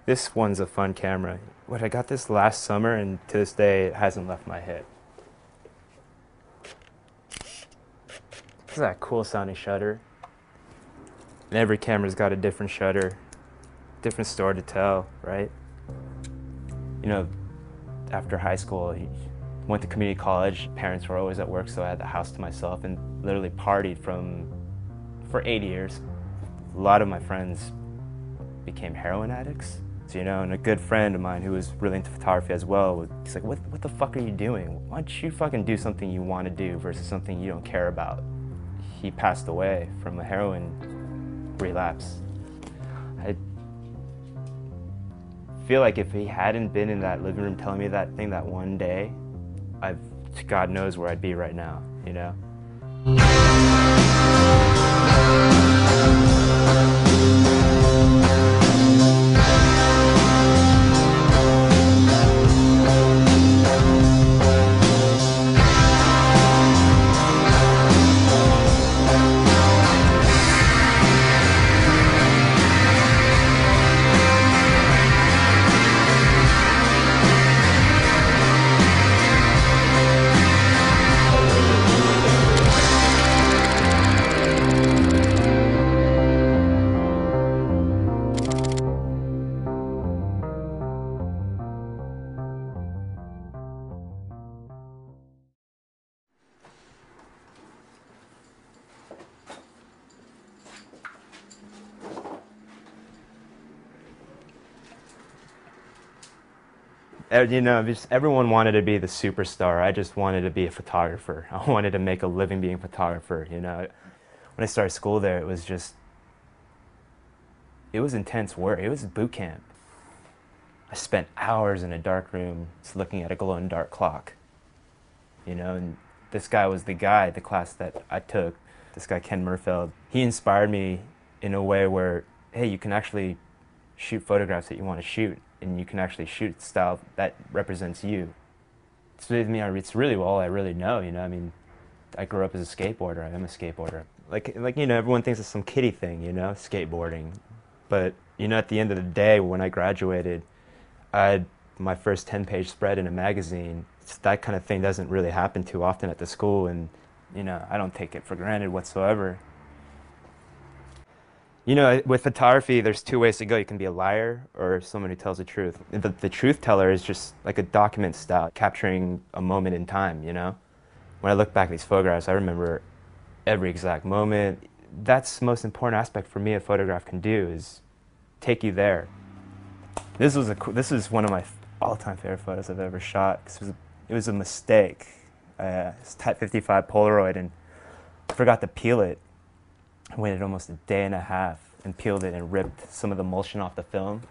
This one's a fun camera. What, I got this last summer and to this day it hasn't left my hip. This is that cool sounding shutter. And every camera's got a different shutter, different story to tell, right? You know, after high school, I went to community college. Parents were always at work, so I had the house to myself and literally partied for 8 years. A lot of my friends became heroin addicts. So, you know, and a good friend of mine who was really into photography as well, he's like, what the fuck are you doing? Why don't you fucking do something you want to do versus something you don't care about? He passed away from a heroin relapse. I feel like if he hadn't been in that living room telling me that thing that one day, God knows where I'd be right now, you know? You know, just everyone wanted to be the superstar. I just wanted to be a photographer. I wanted to make a living being a photographer, you know. When I started school there, it was intense work. It was boot camp. I spent hours in a dark room just looking at a glow-in-the-dark clock, you know, and this guy was the class that I took, this guy Ken Murfeld. He inspired me in a way where, hey, you can actually shoot photographs that you want to shoot, and you can actually shoot style that represents you. It's really all I really know, you know. I mean, I grew up as a skateboarder. I am a skateboarder. Like you know, everyone thinks it's some kiddie thing, you know, skateboarding. But you know, at the end of the day, when I graduated, I had my first 10-page spread in a magazine. That kind of thing doesn't really happen too often at the school, and you know, I don't take it for granted whatsoever. You know, with photography, there's two ways to go. You can be a liar or someone who tells the truth. The truth teller is just like a document style, capturing a moment in time, you know? When I look back at these photographs, I remember every exact moment. That's the most important aspect for me a photograph can do, is take you there. This is one of my all-time favorite photos I've ever shot. It was a mistake. It's Type 55 Polaroid, and I forgot to peel it. I waited almost a day and a half and peeled it and ripped some of the emulsion off the film.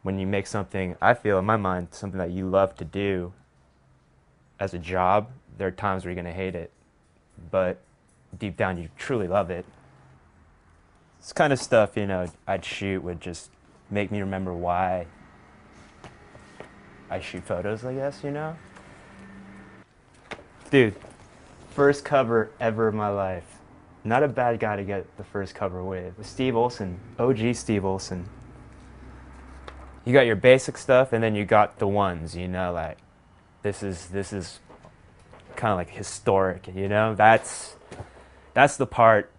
When you make something, I feel in my mind, something that you love to do as a job, there are times where you're going to hate it, but deep down you truly love it. This kind of stuff, you know, I'd shoot would just make me remember why I shoot photos, I guess, you know? Dude. First cover ever in my life. Not a bad guy to get the first cover with. Steve Olson, OG Steve Olson. You got your basic stuff, and then you got the ones, you know, like this is kind of like historic, you know. That's the part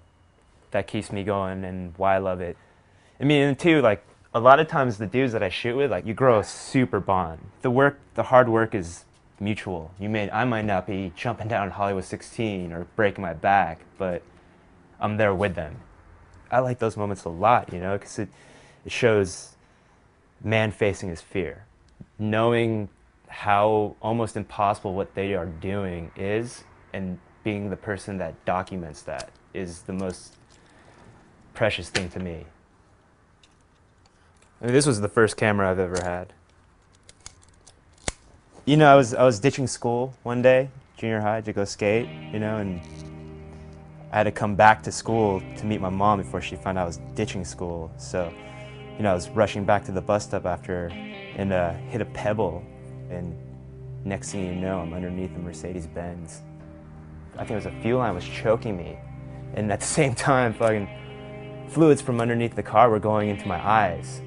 that keeps me going and why I love it. I mean, and too, like a lot of times the dudes that I shoot with, like you grow a super bond. The hard work is mutual. I might not be jumping down Hollywood 16 or breaking my back, but I'm there with them. I like those moments a lot, you know, because it shows man facing his fear, knowing how almost impossible what they are doing is, and being the person that documents that is the most precious thing to me. I mean, this was the first camera I've ever had. You know, I was ditching school one day, junior high, to go skate, you know, and I had to come back to school to meet my mom before she found out I was ditching school. So, you know, I was rushing back to the bus stop after and hit a pebble, and next thing you know, I'm underneath a Mercedes-Benz. I think it was a fuel line was choking me, and at the same time, fucking fluids from underneath the car were going into my eyes.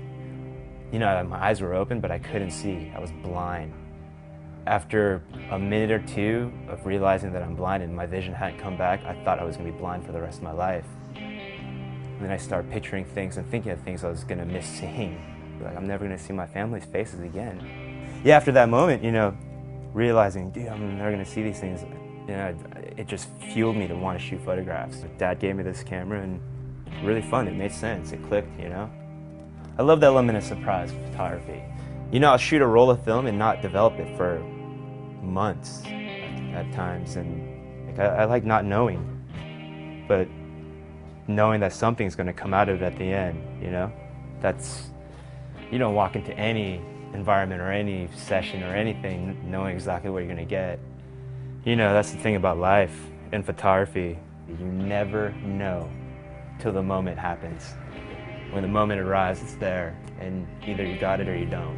You know, my eyes were open, but I couldn't see. I was blind. After a minute or two of realizing that I'm blind and my vision hadn't come back, I thought I was gonna be blind for the rest of my life. And then I started picturing things and thinking of things I was gonna miss seeing. Like, I'm never gonna see my family's faces again. Yeah, after that moment, you know, realizing, dude, I'm never gonna see these things, you know, it just fueled me to want to shoot photographs. Dad gave me this camera and really fun, it made sense, it clicked, you know? I love the element of surprise photography. You know, I'll shoot a roll of film and not develop it for months at times, and like, I like not knowing, but knowing that something's gonna come out of it at the end, you know? That's, you don't walk into any environment or any session or anything knowing exactly what you're gonna get. You know, that's the thing about life and photography. You never know till the moment happens. When the moment arrives, it's there, and either you got it or you don't.